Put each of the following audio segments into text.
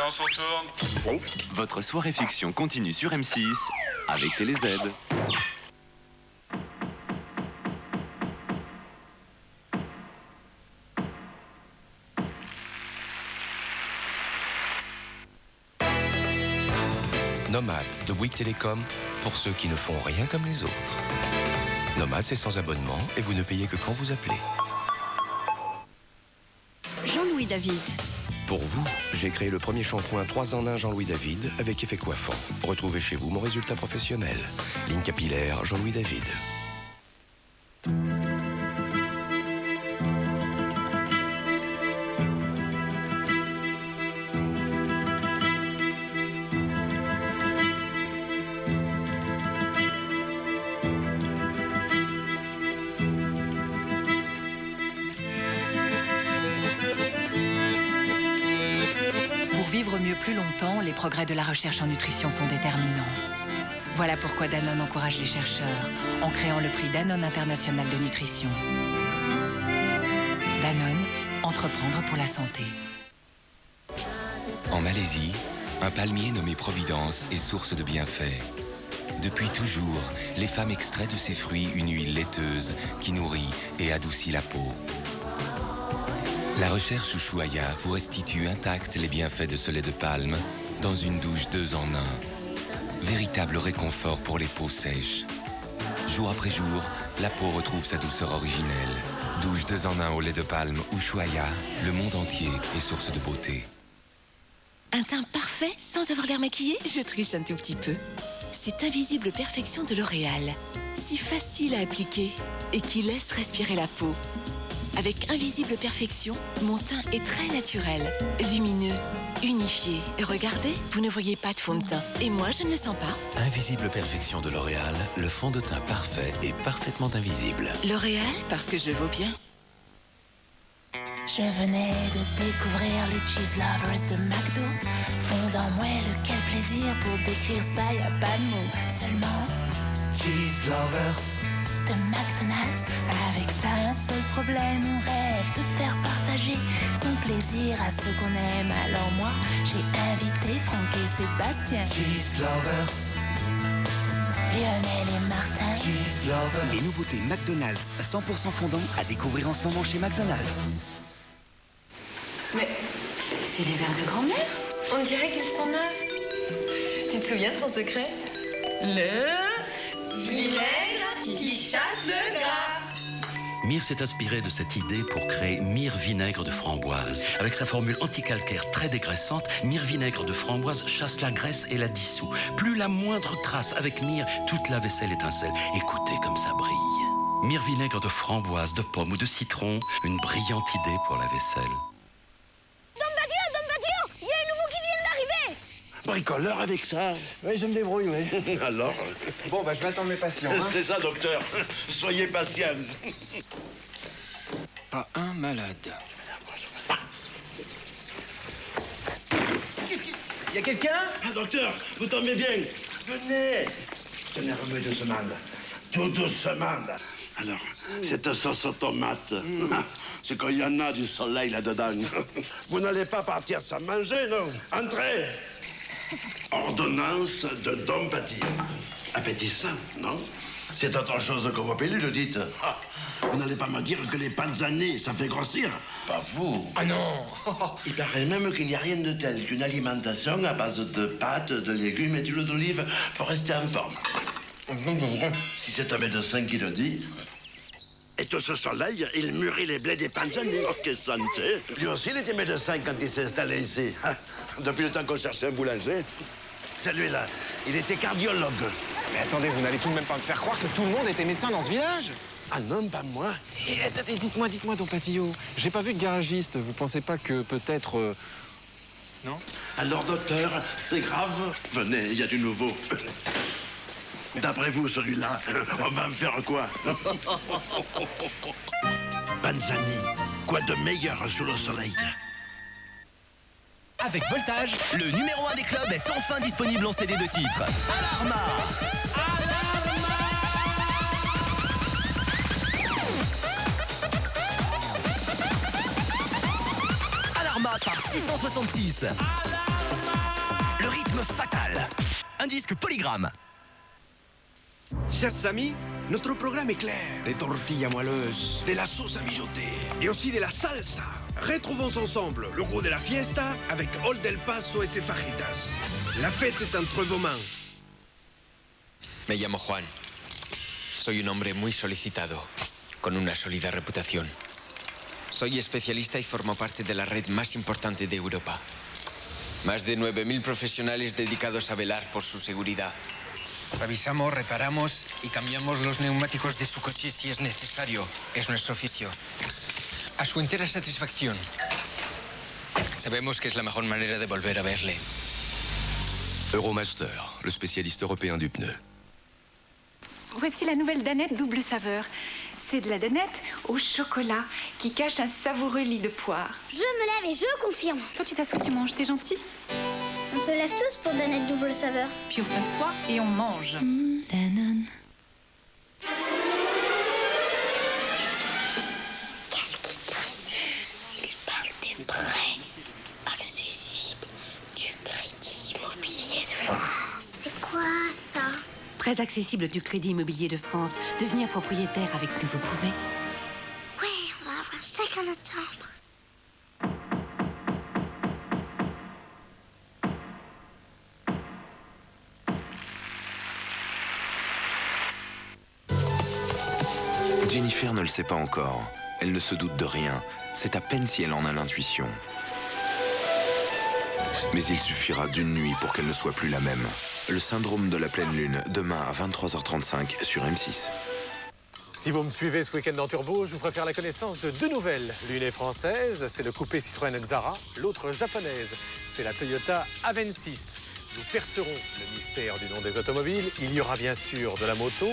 Silence, on tourne. Votre soirée fiction continue sur M6 avec TéléZ. Nomade de Bouygues Télécom, pour ceux qui ne font rien comme les autres. Nomade, c'est sans abonnement et vous ne payez que quand vous appelez. Jean-Louis David. Pour vous, j'ai créé le premier shampoing 3 en 1 Jean-Louis David avec effet coiffant. Retrouvez chez vous mon résultat professionnel. Ligne capillaire Jean-Louis David. Pour vivre mieux plus longtemps, les progrès de la recherche en nutrition sont déterminants. Voilà pourquoi Danone encourage les chercheurs en créant le prix Danone International de Nutrition. Danone, entreprendre pour la santé. En Malaisie, un palmier nommé Providence est source de bienfaits. Depuis toujours, les femmes extraient de ces fruits une huile laiteuse qui nourrit et adoucit la peau. La recherche Ushuaïa vous restitue intacts les bienfaits de ce lait de palme dans une douche 2 en 1. Véritable réconfort pour les peaux sèches. Jour après jour, la peau retrouve sa douceur originelle. Douche 2 en 1 au lait de palme Ushuaïa, le monde entier est source de beauté. Un teint parfait sans avoir l'air maquillé? Je triche un tout petit peu. C'est Invisible Perfection de L'Oréal. Si facile à appliquer et qui laisse respirer la peau. Avec Invisible Perfection, mon teint est très naturel, lumineux, unifié. Et regardez, vous ne voyez pas de fond de teint. Et moi, je ne le sens pas. Invisible Perfection de L'Oréal, le fond de teint parfait et parfaitement invisible. L'Oréal, parce que je vaux bien. Je venais de découvrir les Cheese Lovers de McDo. Fondent en moi quel plaisir, pour décrire ça, y a pas de mots. Seulement Cheese Lovers de McDonald's. Avec ça, un seul problème, on rêve de faire partager son plaisir à ceux qu'on aime. Alors moi, j'ai invité Franck et Sébastien, Cheese Lovers, Lionel et Martin. Cheese Lovers. Les nouveautés McDonald's 100% fondant à découvrir en ce moment chez McDonald's. Mais c'est les verres de grand-mère. On dirait qu'ils sont neufs. Tu te souviens de son secret? Le vinaigre qui chasse le gras. Mire s'est inspiré de cette idée pour créer Mire Vinaigre de Framboise. Avec sa formule anticalcaire très dégraissante, Mire Vinaigre de Framboise chasse la graisse et la dissout. Plus la moindre trace. Avec Mire, toute la vaisselle étincelle. Écoutez comme ça brille. Mire Vinaigre de Framboise, de pomme ou de citron, une brillante idée pour la vaisselle. Il y a un nouveau qui vient d'arriver. Bricoleur avec ça. Oui, je me débrouille, oui. Alors? Bon, bah, je vais attendre mes patients. Hein. C'est ça, docteur. Soyez patient. Pas un malade. Qu'est-ce qu'il... Y a quelqu'un? Ah, docteur, vous tombez bien. Venez. Tenez, remue doucement. Tout doucement. Alors, cette sauce aux tomates, c'est qu'il y en a du soleil là-dedans. Vous n'allez pas partir sans manger, non? Entrez. Ordonnance de Dom Paty. Appétissant, non? C'est autre chose que vos pilules, dites. Ah, vous n'allez pas me dire que les panzanés, ça fait grossir? Pas vous. Ah non. Il paraît même qu'il n'y a rien de tel qu'une alimentation à base de pâtes, de légumes et d'huile d'olive pour rester en forme. Si c'est un médecin qui le dit. Et tout ce soleil, il mûrit les blés des panzanés. Oh, quelle santé! Lui aussi, il était médecin quand il s'est installé ici. Depuis le temps qu'on cherchait un boulanger. Celui-là, il était cardiologue. Mais attendez, vous n'allez tout de même pas me faire croire que tout le monde était médecin dans ce village? Ah non, pas moi. Et attendez, dites-moi, Don Patillot. J'ai pas vu de garagiste. Vous pensez pas que peut-être... Non? Alors, docteur, c'est grave? Venez, il y a du nouveau. D'après vous, celui-là, on va me faire quoi? Panzani, quoi de meilleur sous le soleil? Avec Voltage, le numéro 1 des clubs est enfin disponible en CD de titres. Alarma! Alarma par 666. rythme fatal. Un disque Polygram. Chers amis, notre programme est clair. Des tortillas moelleuses, de la sauce à mijoter et aussi de la salsa. Retrouvons ensemble le goût de la fiesta avec Old El Paso et ses fajitas. La fête est entre vos mains. Me llamo Juan. Soy un hombre muy solicitado, con una sólida reputación. Soy especialista y formo parte de la red más importante de Europa. Más de 9.000 profesionales dedicados a velar por su seguridad. Revisamos, reparamos y cambiamos los neumáticos de su coche si es necesario. Es nuestro oficio. A su entera satisfacción. Sabemos que es la mejor manera de volver a verle. Euromaster, le spécialiste européen du pneu. Voici la nouvelle danette double saveur. C'est de la danette au chocolat qui cache un savoureux lit de poire. Je me lève et je confirme. Toi, tu t'assois, tu manges, t'es gentil. On se lève tous pour danette double saveur. Puis on s'assoit et on mange. Danone. Qu'est-ce qu'il dit? Il parle des prêts accessibles du Crédit Immobilier de France. C'est quoi ça? Très accessible du Crédit Immobilier de France. Devenir propriétaire avec nous, vous pouvez? Ouais, on va avoir chacun notre chambre. Jennifer ne le sait pas encore. Elle ne se doute de rien. C'est à peine si elle en a l'intuition. Mais il suffira d'une nuit pour qu'elle ne soit plus la même. Le syndrome de la pleine lune, demain à 23h35 sur M6. Si vous me suivez ce week-end en turbo, je vous ferai faire la connaissance de deux nouvelles. L'une est française, c'est le coupé Citroën Xara. L'autre japonaise, c'est la Toyota Avensis. Nous percerons le mystère du nom des automobiles. Il y aura bien sûr de la moto.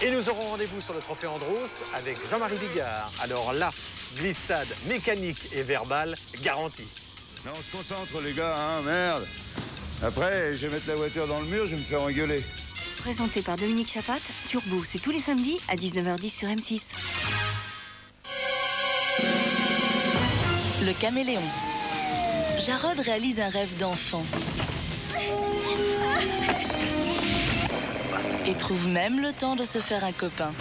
Et nous aurons rendez-vous sur le Trophée Andros avec Jean-Marie Bigard. Alors là, glissade mécanique et verbale garantie. Non, on se concentre les gars, hein, merde. Après, je vais mettre la voiture dans le mur, je vais me faire engueuler. Présenté par Dominique Chapat, Turbo, c'est tous les samedis à 19h10 sur M6. Le caméléon. Jarod réalise un rêve d'enfant. Et trouve même le temps de se faire un copain.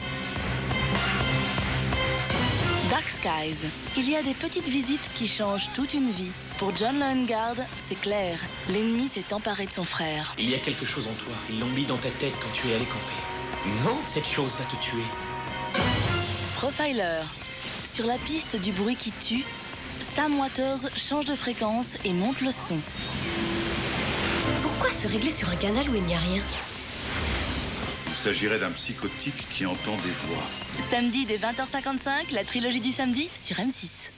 Dark Skies. Il y a des petites visites qui changent toute une vie. Pour John Loengard, c'est clair. L'ennemi s'est emparé de son frère. Il y a quelque chose en toi. Ils l'ont mis dans ta tête quand tu es allé camper. Non. Cette chose va te tuer. Profiler. Sur la piste du bruit qui tue, Sam Waters change de fréquence et monte le son. Pourquoi se régler sur un canal où il n'y a rien? Il s'agirait d'un psychotique qui entend des voix. Samedi dès 20h55, la trilogie du samedi sur M6.